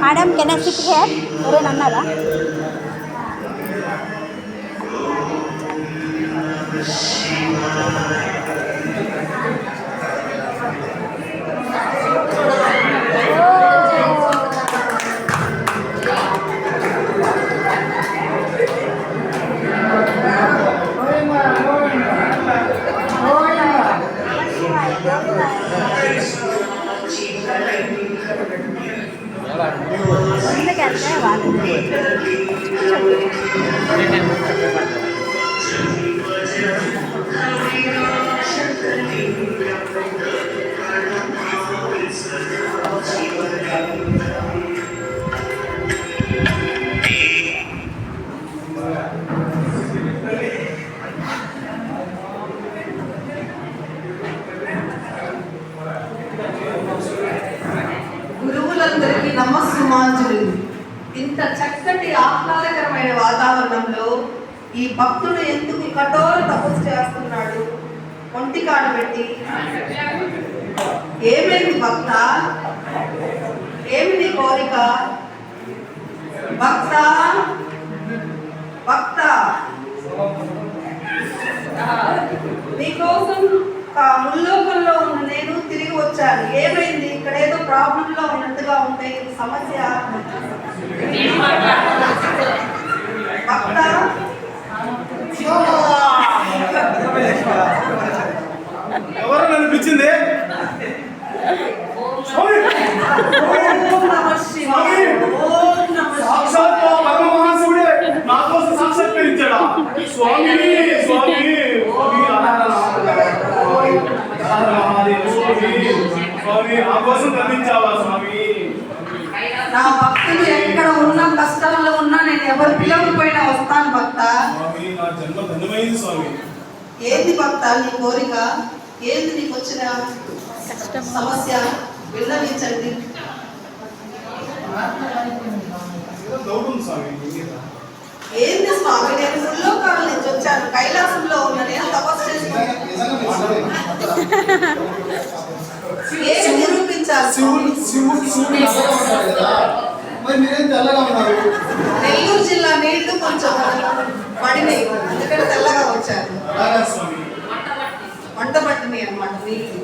Madam, can I sit here? Ore nannada. గురువులందరికీ నమస్సుమాంజలి. ఇంత చక్కటి ఆహ్లాదకరమైన వాతావరణంలో ఈ భక్తుడు ఎందుకు కఠోర తపస్సు చేస్తున్నాడు? ఒంటి కాడ పెట్టి ఏమైంది భక్త? ఏమి నీ కోరిక? భక్త భక్త నీకోసం ముల్లోకంలో ఉన్న నేను తిరిగి వచ్చాను. ఏమైంది? ఇక్కడ ఏదో ప్రాబ్లం లో ఉన్నట్టుగా ఉంటే సమస్య. భక్త ఎవరు అనిపించింది? నా కోసం సాక్షాత్కరించాడా? స్వామి స్వామి స్వామి నా కోసం కనిపించావా స్వామి? నా భక్తులు ఎక్కడ ఉన్నా కష్టాల్లో ఉన్నా నేను ఎవరు పిలవకపోయినా వస్తాను భక్త. స్వామి నా జన్మ ధన్యమైంది స్వామి. ఏంది భక్త నీ కోరిక? ఏంది నీకు వచ్చిన సమస్య? విన్నవించండి. ఏంది స్వామి? నేను ముల్లోకాల నుంచి వచ్చాను, కైలాసంలో ఉన్నా, నేను తపస్సు చేసుకున్నాను. ఏమి నిరూపించాలి? నెల్లూరు జిల్లా నీళ్లు కొంచెం పడినాయి, అందుకని తెల్లగా వచ్చారు. వంట పట్టినాయి అన్నమాట నీళ్ళు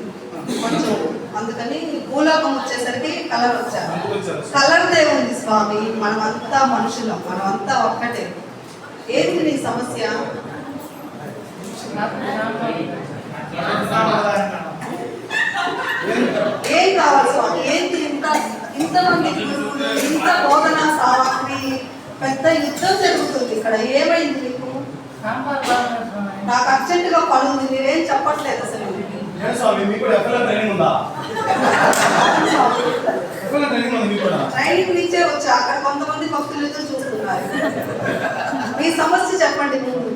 కొంచెం, అందుకని భూలోకం వచ్చేసరికి కలర్ వచ్చారు. కలర్దే ఉంది స్వామి. మనమంతా మనుషులం, మనమంతా ఒక్కటే. ఏంటి నీ సమస్య? ఏం కావాలి స్వామి? ఏంటి ఇంతమంది గురువులు, ఇంత బోధన సామాగ్రి, పెద్ద యుద్ధం జరుగుతుంది ఇక్కడ. ఏమైంది నీకు? నాకు అర్జెంట్ గా పని ఉంది, మీరేం చెప్పట్లేదు అసలు. ట్రైనింగ్ నుంచే వచ్చా. అక్కడ కొంతమంది భక్తులు ఎదురు చూస్తున్నారు. మీ సమస్య చెప్పండి ముందు.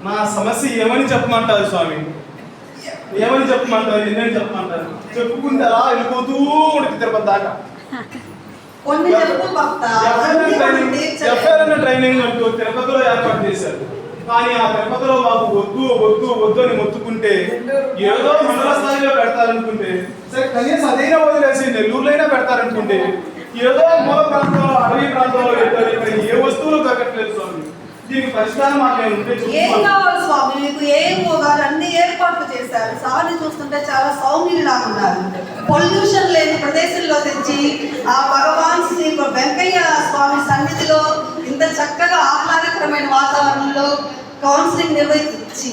నా సమస్య ఏమని చెప్పమంటారు స్వామి? ఏమని చెప్పమంటారు? ఎన్నని చెప్పమంటారు? చెప్పుకుంటే అలా వెళ్ళిపోతూ ఉంటుంది తిరుపతి దాకా. కొన్ని చెప్పు భక్త. ట్రైనింగ్ అంటూ తిరుపతిలో ఏర్పాటు చేశారు. కానీ ఆ తిరుపతిలో మాకు వద్దు వద్దు వద్దు అని మొత్తుకుంటే ఏదో మండల స్థాయిలో పెడతారనుకుంటే సరే, కనీసం అదైనా వదిలేసి నెల్లూరులో పెడతారనుకుంటే ఏదో మూల ప్రాంతంలో, అడవి ప్రాంతంలో పెట్టారు. ఏ వస్తువులు దొరకట్లేదు స్వామి. దీనికి పరిష్కారం ఏం కావాలి స్వామి? మీకు ఏం పోగారు? అన్ని ఏర్పాట్లు చేశారు. సార్ని చూస్తుంటే చాలా సౌమ్యులాగా ఉన్నారు. పొల్యూషన్ లేని ప్రదేశంలో తెచ్చి ఆ భగవాన్ శ్రీ వెంకయ్య స్వామి సన్నిధిలో ఇంత చక్కగా ఆహ్లాదకరమైన వాతావరణంలో కౌన్సిలింగ్ నిర్వహించి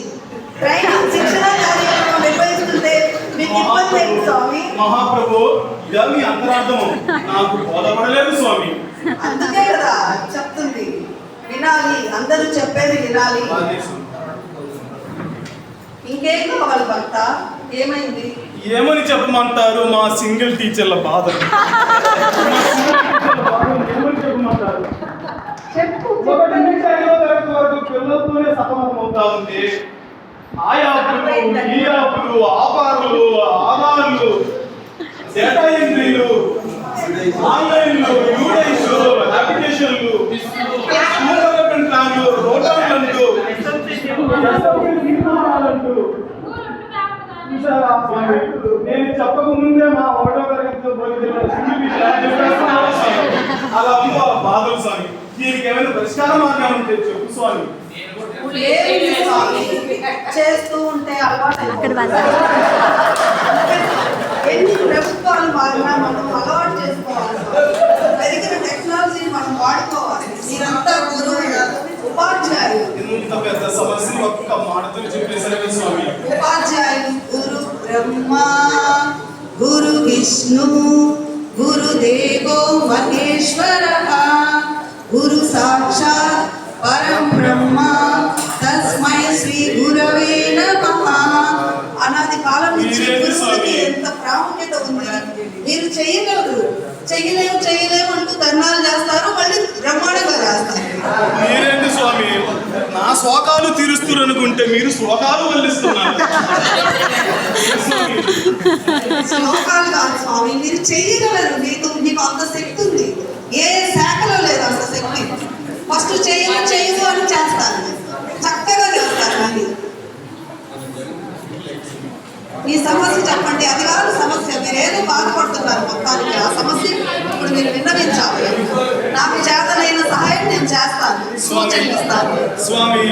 ట్రైనింగ్ శిక్షణ కార్యక్రమం నిర్వహిస్తుంటే మీకు ఇబ్బంది ఏంటి స్వామి? మహాప్రభు, ఇదా మీ అంతరార్థం? నాకు బోధపడలేదు స్వామి. అందుకే కదా చెప్తుంది, వినాలి, అందరూ చెప్పేది వినాలి. ఇంకేం కావాలి భక్త? ఏమైంది? ఏమని చెప్పమంటారు మా సింగిల్ టీచర్ల బాధ? ఏమని చెప్పమంటారు? ఒకటి నుంచి 5వ తరగతి వరకు పిల్లలతోనే సతమతం అవుతా ఉంది. ఆ యాప్లు, ఈ యాప్లు, ఆఫర్లు, ఆధార్లు, డేటా ఎంట్రీలు, ఆన్లైన్లు, యూడైన్లు, అప్లికేషన్లు, స్కూల్ డెవలప్మెంట్ ప్లాన్లు, రోటాన్లు, చూసారా స్వామి? నేను చెప్పక ముందే మా 1వ తరగతిలో అలా ఉంది వాళ్ళ బాధలు స్వామి. దీనికి ఏమైనా పరిష్కార మార్గం ఉంటే చెప్పు స్వామి. ఏమి స్వామి, చేస్తూ ఉంటే అలవాటు ఎన్ని ప్రభుత్వాలు మారినా మనం అలవాటు చేసుకోవాలి. పెరిగిన టెక్నాలజీని మనం వాడుకోవాలి. మీరంతా గురువు, ఉపాధ్యాయులు. ఇంత పెద్ద సమస్యని ఒక్క మాటతో చెప్పేసరికి స్వామి. ఉపాధ్యాయులు గురు బ్రహ్మ, గురు విష్ణు, గురుదేవో మహేశ్వరః, గురు సాక్షాత్ పరం బ్రహ్మ, తస్మై శ్రీ గురవే నమః. అనాది కాలం నుంచి గురువులకి ఎంత ప్రాముఖ్యత ఉంది. మీరు చేయగలరు, చేయలేము అంటూ ధర్నాలు చేస్తారు, మళ్ళీ బ్రహ్మాండంగా చేస్తారు. మీరేంటి స్వామి నా శోకాలు తీరుస్తారు అనుకుంటే మీరు శోకాలు వల్లిస్తున్నారు. శ్లోకాలు కాదు స్వామి, మీరు చేయగలరు. మీకు అంత శక్తి ఉంది. ఏ శాఖలో లేదు అంత శక్తి. ఫస్ట్ చేయను అని చేస్తాను, చక్కగా చేస్తారు. మళ్ళీ మీ సమస్య చెప్పండి. అది కాదు సమస్య, మీరేదో బాధపడుతున్నారు మొత్తానికి. ఆ సమస్య ఇప్పుడు మీరు విన్నవించాలి. నాకు చేతనైన సహాయం నేను చేస్తాను, సూచనలు ఇస్తాను. స్వామి,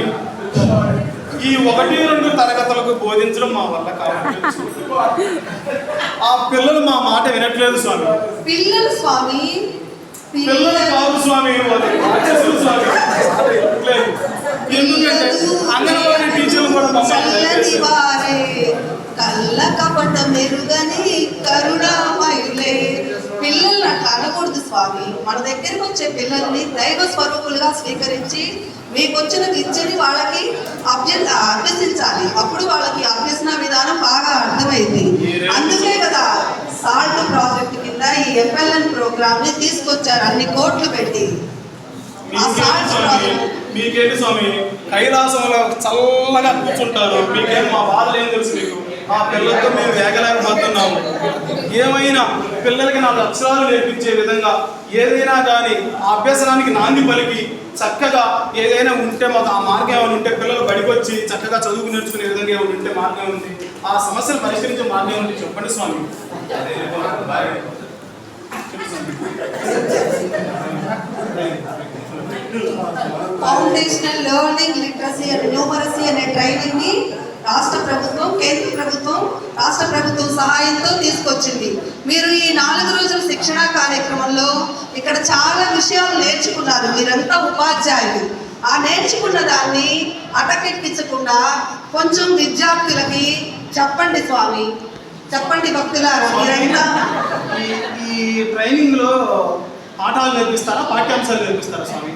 ఈ 1-2 తరగతులకు బోధించడం మా వల్ల కాదు. ఆ పిల్లలు మా మాట వినట్లేదు స్వామి. పిల్లలు స్వామి, పిల్లలు కాదు స్వామి, వాళ్ళు రాక్షసులు స్వామి. ఎందుకంటే అంగన్వాడీ టీచర్లు కూడా చల్లని వారే, కళ్ళ కపట మెరుగని కరుణామయులే. పిల్లల్ని అట్లా అనకూడదు స్వామి. మన దగ్గరికి వచ్చే పిల్లల్ని దైవ స్వరూపులుగా స్వీకరించి మీకు వచ్చిన విద్యని వాళ్ళకి అభ్యసించాలి. అప్పుడు వాళ్ళకి అభ్యసన విధానం బాగా అర్థమైంది. అందుకే కదా సాల్ట్ ప్రాజెక్ట్ కింద ఈ FLN ప్రోగ్రామ్ ని తీసుకొచ్చారు, అన్ని కోట్లు పెట్టి. మీకేంటి స్వామి, కైలాసంలో చల్లగా కూర్చుంటారు. మీకేం మా బాధలు ఏం తెలుసు మీకు? ఆ పిల్లలతో మేము వేగలేకపోతున్నాము. ఏమైనా పిల్లలకి 4 అక్షరాలు నేర్పించే విధంగా ఏదైనా కానీ ఆ అభ్యసనానికి నాంది పలికి చక్కగా ఏదైనా ఉంటే మాకు ఆ మార్గం ఏమైనా ఉంటే పిల్లలు బడికి వచ్చి చక్కగా చదువు నేర్చుకునే విధంగా ఏమైనా ఉంటే మార్గం ఉంది, ఆ సమస్యను పరిష్కరించే మార్గం ఉంది చెప్పండి స్వామి. Foundational learning literacy and numeracy అనే ట్రైనింగ్ ని రాష్ట్ర ప్రభుత్వం, కేంద్ర ప్రభుత్వం, రాష్ట్ర ప్రభుత్వం సహాయంతో తీసుకొచ్చింది. మీరు ఈ 4 రోజుల శిక్షణా కార్యక్రమంలో ఇక్కడ చాలా విషయాలు నేర్చుకున్నారు. మీరంతా ఉపాధ్యాయులు. ఆ నేర్చుకున్న దాన్ని అటకెక్కించకుండా కొంచెం విద్యార్థులకి చెప్పండి స్వామి, చెప్పండి భక్తులారా. మీరంతా ఈ ట్రైనింగ్ లో పాఠాలు నేర్పిస్తారా, పాఠ్యాంశాలు నేర్పిస్తారా స్వామి?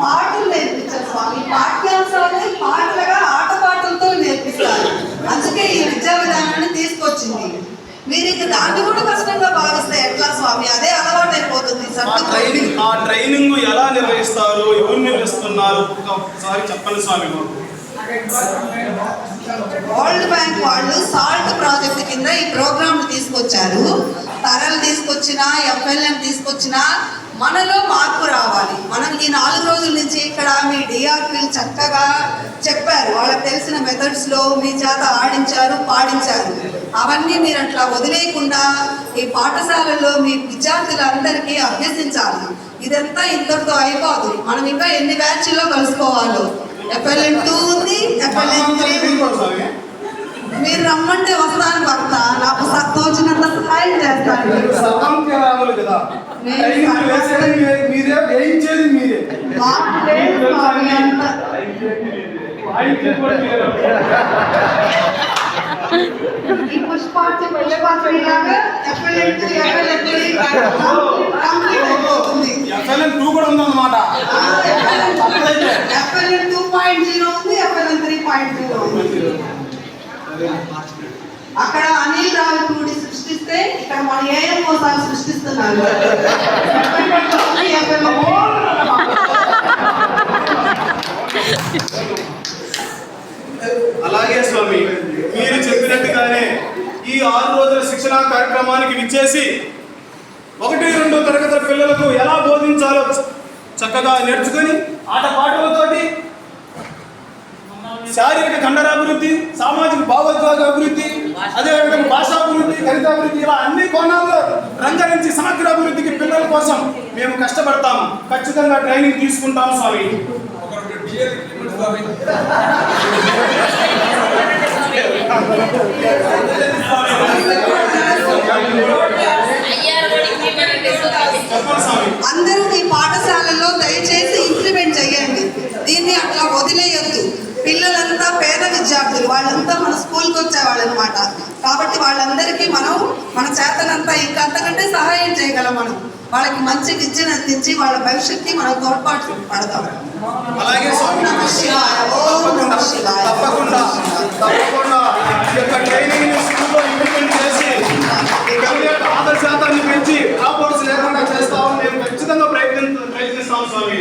పాటలు నేర్పించారు స్వామి. పాఠ్యాంశాలని పాటలుగా ఆటపాటలతో నేర్పిస్తారు. అందుకే ఈ విద్యా విధానాన్ని తీసుకొచ్చింది. మీరు ఇక దాన్ని కూడా కష్టంగా భావిస్తే ఎట్లా స్వామి? అదే అలవాటు అయిపోతుంది. ఆ ట్రైనింగ్ ఎలా నిర్వహిస్తారు, ఎవరు నిర్వహిస్తున్నారు ఒకసారి చెప్పండి స్వామి. వరల్డ్ బ్యాంక్ వాళ్ళు సాల్ట్ ప్రాజెక్ట్ కింద ఈ ప్రోగ్రామ్ తీసుకొచ్చారు. తరలు తీసుకొచ్చినా, FLN తీసుకొచ్చినా మనలో మార్పు రావాలి. మనం ఈ 4 రోజుల నుంచి ఇక్కడ మీ DRPలు చక్కగా చెప్పారు. వాళ్ళకి తెలిసిన మెథడ్స్లో మీ చేత ఆడించారు, పాడించారు. అవన్నీ మీరు అట్లా వదిలేయకుండా ఈ పాఠశాలలో మీ విద్యార్థులందరికీ అభ్యసించాలి. ఇదంతా ఇంతటితో అయిపోదు. మనం ఇంకా ఎన్ని బ్యాచ్లో కలుసుకోవాలో. FLN 2 ఉంది, FLN 3 ఉంది. మీరు రమ్మంటే వస్తాను భర్త, నాకు తోచినంత సహాయం చేస్తాను. ఈ పుష్పార్చన లాగా FLN 2, FLN 3 కంప్లీట్ అయిపోతుంది. FLN 2 కూడా ఉందన్నమాట. FLN 2.0 ఉంది, FLN 3.0 ఉంది. ఇక్కడ మన ఏఎంఓ సార్ సృష్టిస్తున్నారు. అలాగే స్వామి, మీరు చెప్పినట్టుగానే ఈ 6 రోజుల శిక్షణా కార్యక్రమానికి విచ్చేసి 1-2 తరగతుల పిల్లలకు ఎలా బోధించాలో చక్కగా నేర్చుకొని ఆటపాటలతోటి శారీరక కండరాభివృద్ధి, సామాజిక భావోద్వేగ అభివృద్ధి, అదేవిధంగా భాషాభివృద్ధి, గణితాభివృద్ధి, ఇలా అన్ని కోణాల్లో రంగరించి సమగ్ర అభివృద్ధికి పిల్లల కోసం మేము కష్టపడతాము. ఖచ్చితంగా ట్రైనింగ్ తీసుకుంటాము స్వామి. అందరూ మీ పాఠశాలలో దయచేసి ఇంప్లిమెంట్ చేయండి. దీన్ని అట్లా వదిలేయొద్దు. పిల్లలంతా పేద విద్యార్థులు, వాళ్ళంతా మన స్కూల్కి వచ్చేవాళ్ళు అనమాట. కాబట్టి వాళ్ళందరికీ మనం మన చేతనంతా ఇంకా అంతకంటే సహాయం చేయగలం. మనం వాళ్ళకి మంచి విద్యను అందించి వాళ్ళ భవిష్యత్తుని మనం తోడ్పాటు పడతాం. అలాగే స్వామి, తప్పకుండా ఈ యొక్క ట్రైనింగ్ స్కూల్లో ఇంప్లిమెంట్ చేసి పిల్లల యొక్క ఆదర శాతాన్ని పెంచి డ్రాప్అవుట్స్ లేకుండా చేస్తామని మేము ఖచ్చితంగా ప్రయత్నిస్తాం స్వామి.